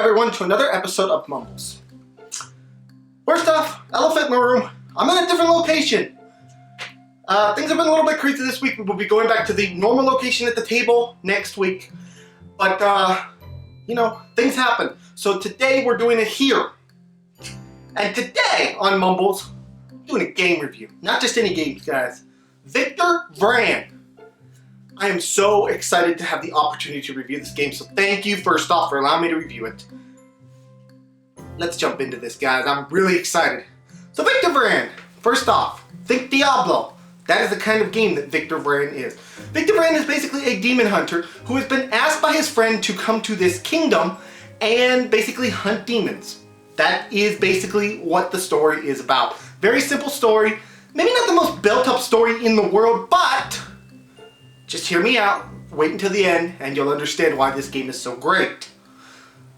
everyone to another episode of Mumbles. First off, elephant in the room. I'm in a different location. Things have been a little bit crazy this week. We'll be going back to the normal location at the table next week. But, things happen. So today we're doing it here. And today on Mumbles, I'm doing a game review. Not just any games, guys. Victor Vran. I am so excited to have the opportunity to review this game, so thank you first off for allowing me to review it. Let's jump into this, guys. I'm really excited. So Victor Vran, first off, think Diablo. That is the kind of game that Victor Vran is. Victor Vran is basically a demon hunter who has been asked by his friend to come to this kingdom and basically hunt demons. That is basically what the story is about. Very simple story. Maybe not the most built up story in the world, but just hear me out, wait until the end, and you'll understand why this game is so great.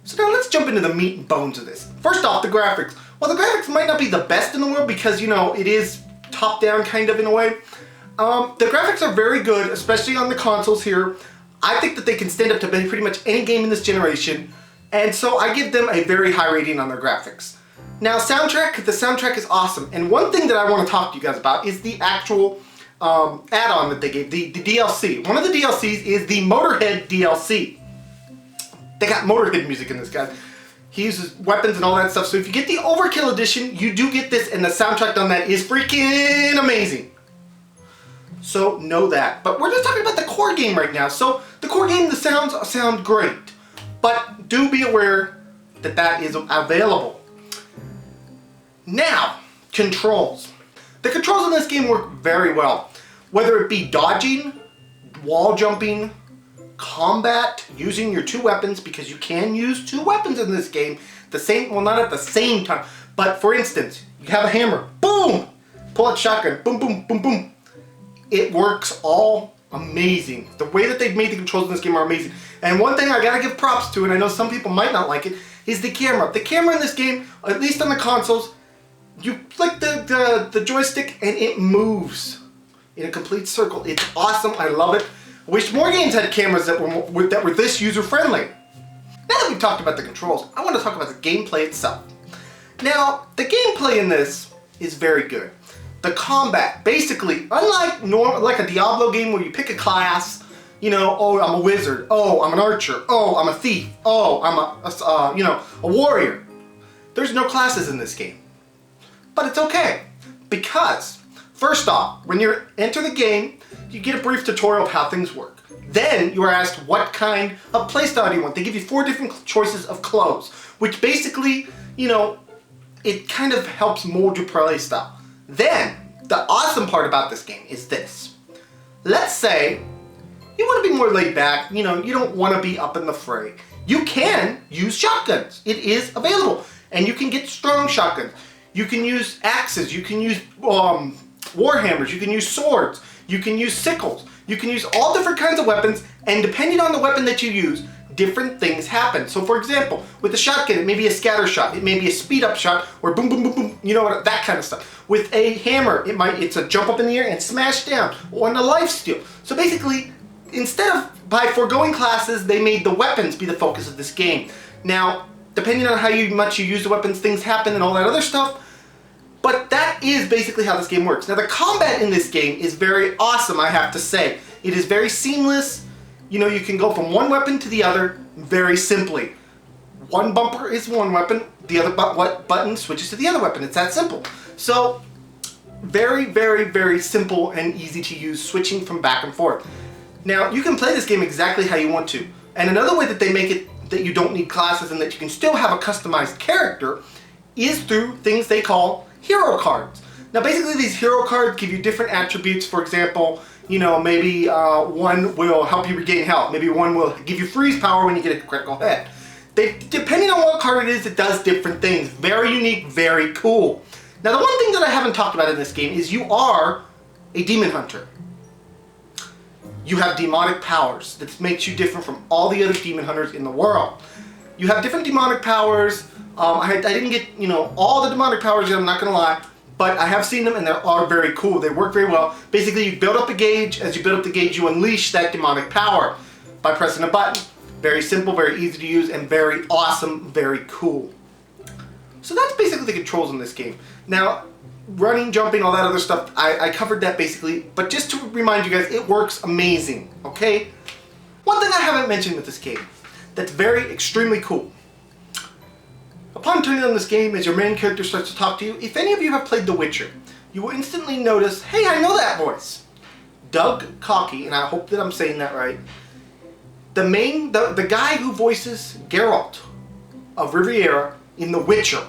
So now let's jump into the meat and bones of this. First off, the graphics. Well, the graphics might not be the best in the world because, it is top-down kind of in a way. The graphics are very good, especially on the consoles here. I think that they can stand up to pretty much any game in this generation, and so I give them a very high rating on their graphics. Now, the soundtrack is awesome, and one thing that I want to talk to you guys about is the actual add-on that they gave, the DLC. One of the DLCs is the Motorhead DLC. They got Motorhead music in this, guys. He uses weapons and all that stuff, so if you get the Overkill edition, you do get this, and the soundtrack on that is freaking amazing. So know that. But we're just talking about the core game right now. So the core game, the sounds sound great, but do be aware that that is available. Now, controls. The controls in this game work very well. Whether it be dodging, wall jumping, combat, using your two weapons, because you can use two weapons in this game, not at the same time, but for instance, you have a hammer, boom! Pull out shotgun, boom, boom, boom, boom. It works all amazing. The way that they've made the controls in this game are amazing. And one thing I gotta give props to, and I know some people might not like it, is the camera. The camera in this game, at least on the consoles, you flick the joystick and it moves in a complete circle. It's awesome. I love it. I wish more games had cameras that were this user-friendly. Now that we've talked about the controls, I want to talk about the gameplay itself. Now, the gameplay in this is very good. The combat, basically, unlike like a Diablo game where you pick a class, oh, I'm a wizard, oh, I'm an archer, oh, I'm a thief, oh, I'm a warrior. There's no classes in this game. But it's okay, because first off, when you enter the game, you get a brief tutorial of how things work. Then you are asked what kind of playstyle do you want. They give you 4 different choices of clothes, which basically, it kind of helps mold your playstyle. Then, the awesome part about this game is this. Let's say you want to be more laid back, you don't want to be up in the fray. You can use shotguns. It is available. And you can get strong shotguns. You can use axes, you can use warhammers, you can use swords, you can use sickles, you can use all different kinds of weapons, and depending on the weapon that you use, different things happen. So for example, with the shotgun, it may be a scatter shot, it may be a speed up shot, or boom, boom, boom, boom, that kind of stuff. With a hammer, it's a jump up in the air and smash down, or a life steal. So basically, instead of by foregoing classes, they made the weapons be the focus of this game. Now, depending on how much you use the weapons, things happen and all that other stuff. But that is basically how this game works. Now the combat in this game is very awesome, I have to say. It is very seamless. You can go from one weapon to the other very simply. One bumper is one weapon, the other button switches to the other weapon. It's that simple. So, very, very, very simple and easy to use, switching from back and forth. Now, you can play this game exactly how you want to. And another way that they make it that you don't need classes and that you can still have a customized character is through things they call hero cards. Now basically these hero cards give you different attributes. For example, maybe one will help you regain health. Maybe one will give you freeze power when you get a critical hit. Depending on what card it is, it does different things. Very unique, very cool. Now the one thing that I haven't talked about in this game is you are a demon hunter. You have demonic powers that makes you different from all the other demon hunters in the world. You have different demonic powers. I didn't get, all the demonic powers yet, I'm not going to lie, but I have seen them and they are very cool. They work very well. Basically, you build up a gauge. As you build up the gauge, you unleash that demonic power by pressing a button. Very simple, very easy to use, and very awesome, very cool. So that's basically the controls in this game. Now, running, jumping, all that other stuff, I covered that basically, but just to remind you guys, it works amazing, okay? One thing I haven't mentioned with this game that's very extremely cool. Upon turning on this game, as your main character starts to talk to you, if any of you have played The Witcher, you will instantly notice, hey, I know that voice. Doug Cockey, and I hope that I'm saying that right, the guy who voices Geralt of Riviera in The Witcher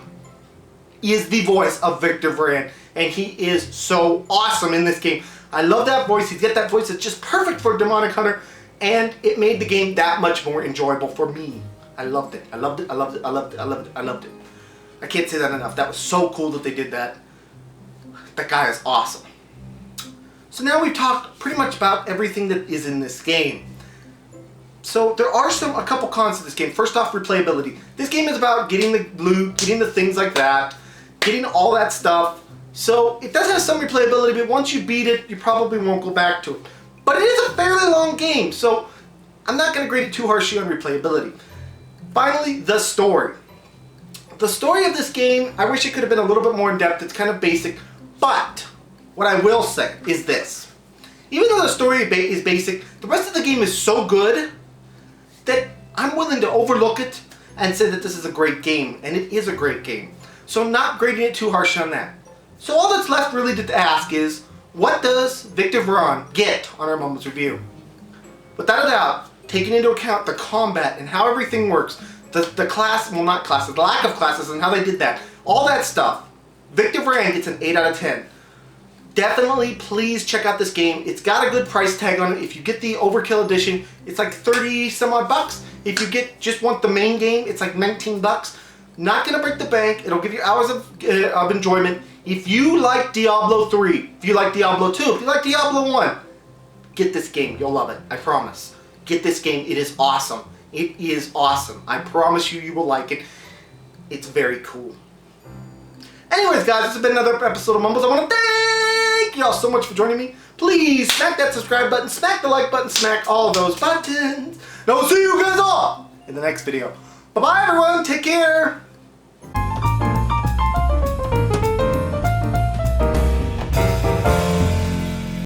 is the voice of Victor Vran, and he is so awesome in this game. I love that voice. He's got that voice that's just perfect for a demonic hunter, and it made the game that much more enjoyable for me. I loved it. I loved it. I loved it. I loved it. I loved it. I loved it. I can't say that enough. That was so cool that they did that. That guy is awesome. So now we've talked pretty much about everything that is in this game. So there are a couple cons to this game. First off, replayability. This game is about getting the loot, getting the things like that, getting all that stuff. So it does have some replayability, but once you beat it, you probably won't go back to it. But it is a fairly long game, so I'm not going to grade it too harshly on replayability. Finally, the story. The story of this game, I wish it could have been a little bit more in depth. It's kind of basic, but what I will say is this. Even though the story is basic, the rest of the game is so good that I'm willing to overlook it and say that this is a great game, and it is a great game. So I'm not grading it too harsh on that. So all that's left really to ask is, what does Victor Vran get on our Mumbles review? Without a doubt, taking into account the combat and how everything works, the class, well not classes, the lack of classes and how they did that, all that stuff, Victor Vran gets an 8 out of 10. Definitely, please check out this game. It's got a good price tag on it. If you get the Overkill edition, it's like 30 some odd bucks. If you just want the main game, it's like 19 bucks. Not gonna break the bank. It'll give you hours of enjoyment. If you like Diablo 3, if you like Diablo 2, if you like Diablo 1, get this game. You'll love it. I promise. Get this game. It is awesome. It is awesome. I promise you, you will like it. It's very cool. Anyways, guys, this has been another episode of Mumbles. I want to thank y'all so much for joining me. Please smack that subscribe button, smack the like button, smack all those buttons. And I'll see you guys all in the next video. Bye-bye, everyone. Take care.